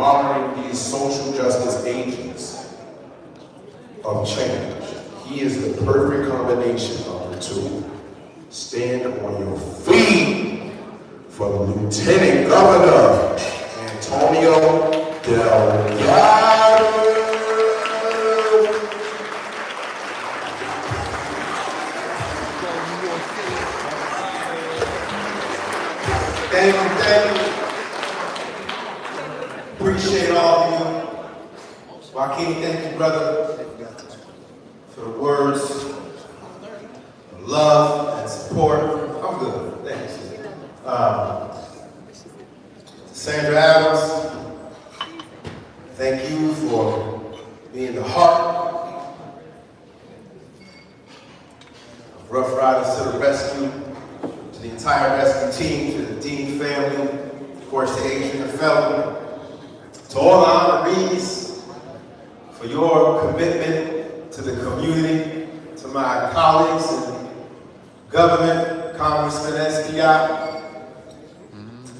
honoring these social justice agents of change. He is the perfect combination of the two. Stand on your feet for the Lieutenant Governor, Antonio Delgado. Thank you. Appreciate all of you. Joaquin, thank you, brother, for the words of love and support. I'm good, thanks. Sandra Adams, thank you for being the heart of Ruff Ryders to the rescue, to the entire rescue team, to the Dean family, of course to Adrian Fellow, to all the honorees for your commitment to the community, to my colleagues in government, Congressman Esquiat,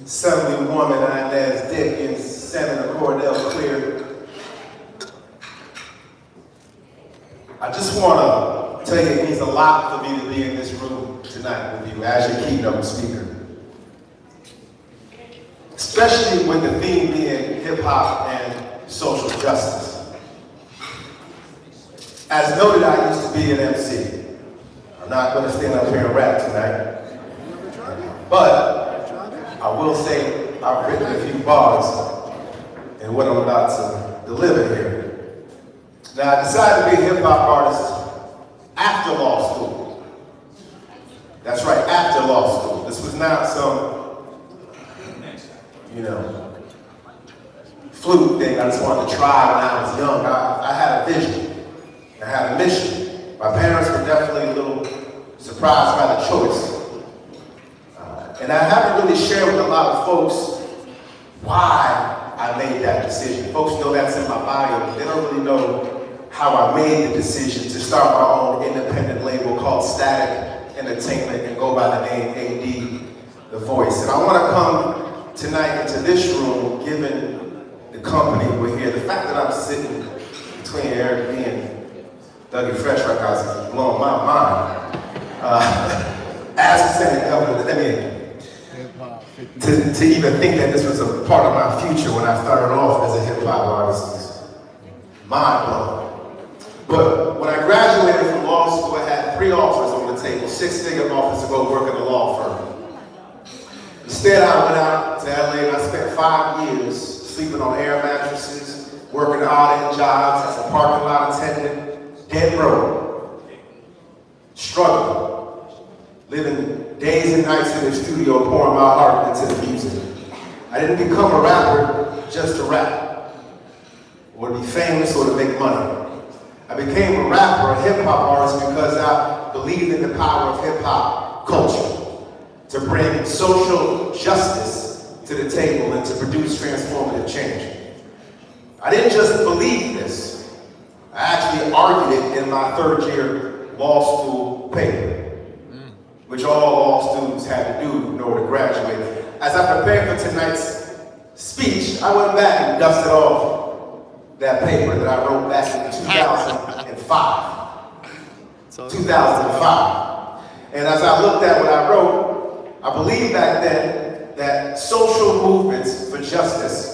Assemblywoman Inez Dickens, Senator Cordell Clear. I just want to tell you it means a lot for me to be in this room tonight with you as your keynote speaker. Especially with the theme being hip-hop and social justice. As noted, I used to be an MC. I'm not going to stand up here and rap tonight. But I will say I've written a few bars in what I'm about to deliver here. Now, I decided to be a hip-hop artist after law school. That's right, after law school. This was not some, fluke thing I just wanted to try when I was young. I had a vision. I had a mission. My parents were definitely a little surprised by the choice. And I haven't really shared with a lot of folks why I made that decision. Folks know that's in my bio, but they don't really know how I made the decision to start my own independent label called Static Entertainment and go by the name AD The Voice. And I want to come tonight into this room, given the company we're here, the fact that I'm sitting between Eric B and Dougie Fresh Records is blowing my mind. As Lieutenant Governor, to even think that this was a part of my future when I started off as a hip hop artist is mind blowing. But when I graduated from law school, I had 3 offers on the table, 6-figure offers to go work at a law firm. Instead, I went out to LA and I spent 5 years sleeping on air mattresses, working odd-end jobs as a parking lot attendant, dead broke, struggling, living days and nights in the studio, pouring my heart into the music. I didn't become a rapper just to rap, or to be famous, or to make money. I became a rapper, a hip-hop artist, because I believed in the power of hip-hop culture to bring social justice to the table and to produce transformative change. I didn't just believe this, I actually argued it in my 3rd year law school paper, which all law students had to do in order to graduate. As I prepared for tonight's speech, I went back and dusted off that paper that I wrote back in 2005. 2005. And as I looked at what I wrote, I believed back then that social movements for justice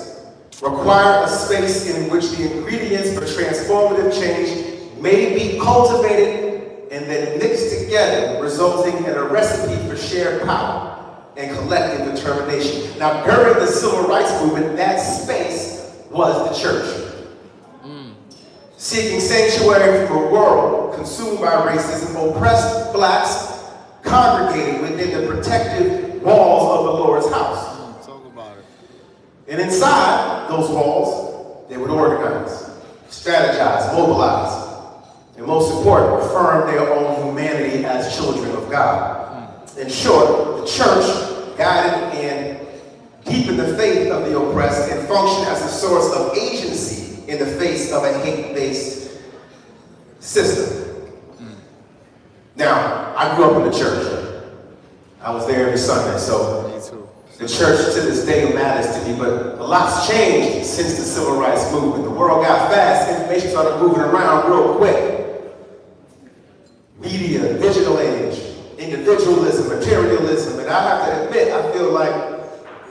require a space in which the ingredients for transformative change may be cultivated and then mixed together, resulting in a recipe for shared power and collective determination. Now, during the civil rights movement, that space was the church. Seeking sanctuary from a world consumed by racism, oppressed blacks congregated within the protective walls of the Lord's house. Talk about it. And inside those walls, they would organize, strategize, mobilize, and most important, affirm their own humanity as children of God. In short, the church guided and deepened the faith of the oppressed and functioned as a source of agency in the face of a hate-based system. Now, I grew up in the church. I was there every Sunday, so the church to this day matters to me, but a lot's changed since the civil rights movement. The world got fast, information started moving around real quick. Media, digital age, individualism, materialism, and I have to admit, I feel like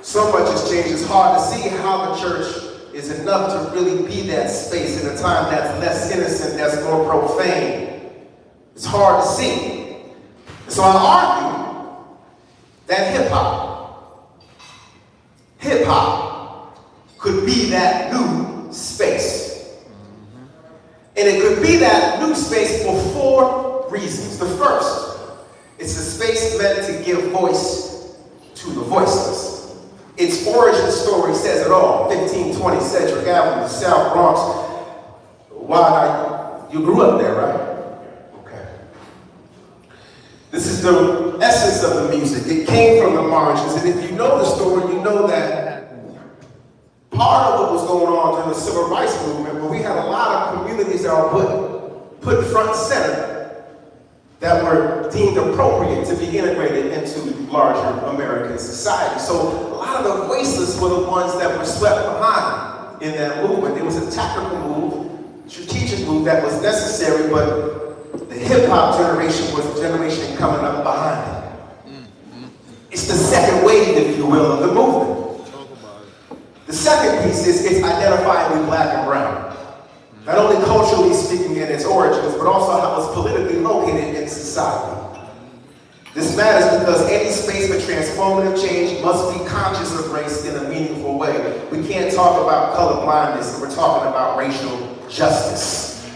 so much has changed. It's hard to see how the church is enough to really be that space in a time that's less innocent, that's more profane. It's hard to see. So I argue that hip-hop could be that new space. And it could be that new space for 4 reasons. The first, it's a space meant to give voice to the voiceless. Its origin story says it all. 1520 Cedric Avenue, the South Bronx. Why? You grew up there, right? Okay. This is the essence of the music. It came from the margins, and if you know the story, you know that part of what was going on during the civil rights movement, where we had a lot of communities that were put front and center, that were deemed appropriate to be integrated into larger American society. So a lot of the voiceless were the ones that were swept behind in that movement. It was a tactical move, strategic move that was necessary, but the hip-hop generation was the generation coming up behind it. It's the second wave, if you will, of the movement. The second piece is it's identifying with black and brown. Not only culturally speaking in its origins, but also how it's politically located in society. This matters because any space for transformative change must be conscious of race in a meaningful way. We can't talk about color blindness if we're talking about racial justice.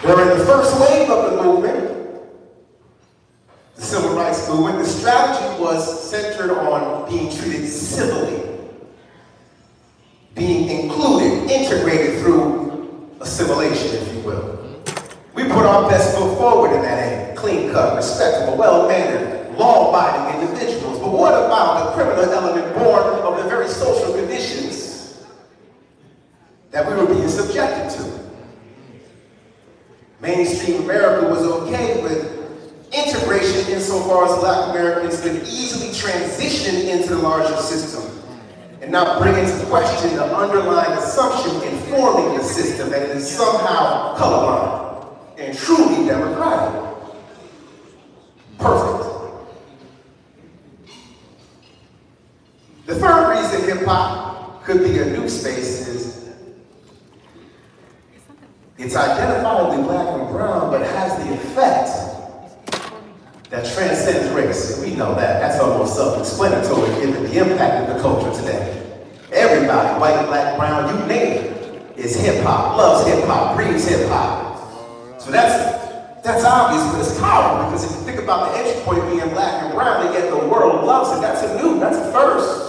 During the first wave of the movement, the civil rights movement, the strategy was centered on being treated civilly, being included, integrated through assimilation, if you will. We put our best foot forward in that aim. Clean-cut, respectable, well-mannered, law-abiding individuals. But what about the criminal element born of the very social conditions that we were being subjected to? Mainstream America was okay with integration insofar as Black Americans could easily transition into the larger system and not bring into question the underlying assumption informing the system that it is somehow colorblind and truly democratic. Perfect. The third reason hip-hop could be a new space is it's identifiably black and brown, but has the effect that transcends race. We know that. That's almost self-explanatory given the impact of the culture today. Everybody, white, black, brown, you name it, is hip-hop, loves hip-hop, breathes hip-hop. So that's obvious, but it's powerful, because if you think about the entry point being black and brown, and yet the world loves it, that's a first.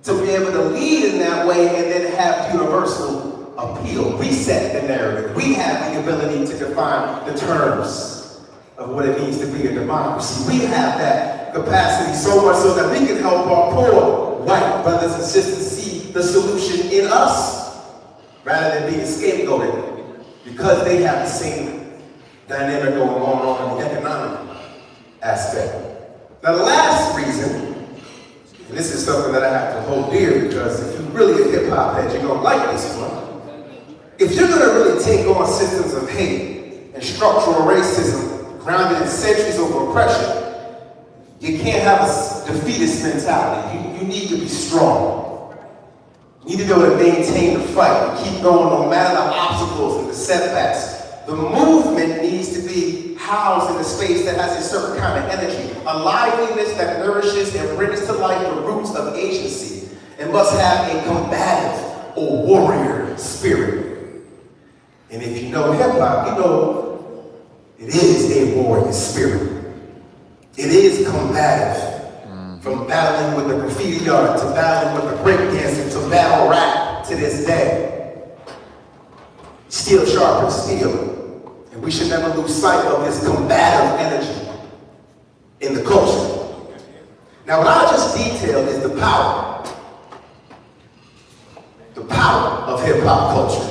To be able to lead in that way and then have universal appeal. We set the narrative. We have the ability to define the terms of what it means to be a democracy. We have that capacity so much so that we can help our poor white brothers and sisters see the solution in us rather than being scapegoated because they have the same dynamic going on in the economic aspect. Now the last reason, and this is something that I have to hold dear because if you're really a hip-hop head, you're gonna like this one. If you're gonna really take on systems of hate and structural racism grounded in centuries of oppression, you can't have a defeatist mentality. You need to be strong. You need to be able to maintain the fight and keep going no matter the obstacles and the setbacks. The movement needs to be housed in a space that has a certain kind of energy, a liveliness that nourishes and brings to life the roots of agency, and must have a combative or warrior spirit. And if you know hip-hop, you know it is a warrior spirit. It is combative. From battling with the graffiti art, to battling with the breakdancing, to battle rap to this day. Steel sharpens steel. And we should never lose sight of this combative energy in the culture. Now what I just detailed is the power of hip-hop culture.